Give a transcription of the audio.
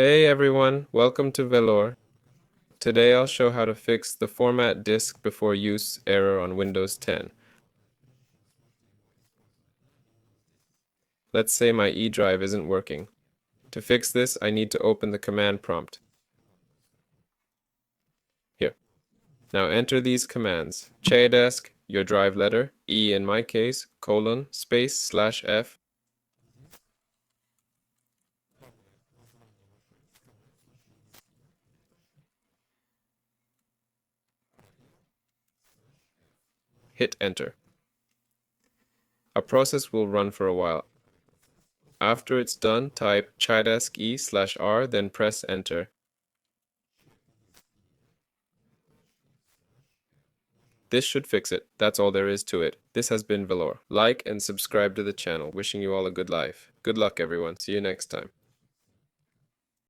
Hey everyone, welcome to Velour. Today I'll show how to fix the Format Disk Before Use error on Windows 10. Let's say my E drive isn't working. To fix this, I need to open the command prompt. Here. Now enter these commands. Chdesk, your drive letter, E in my case, :/F. Hit enter. A process will run for a while. After it's done, type chdesk E/R, then press enter. This should fix it. That's all there is to it. This has been Velour. Like and subscribe to the channel. Wishing you all a good life. Good luck, everyone. See you next time.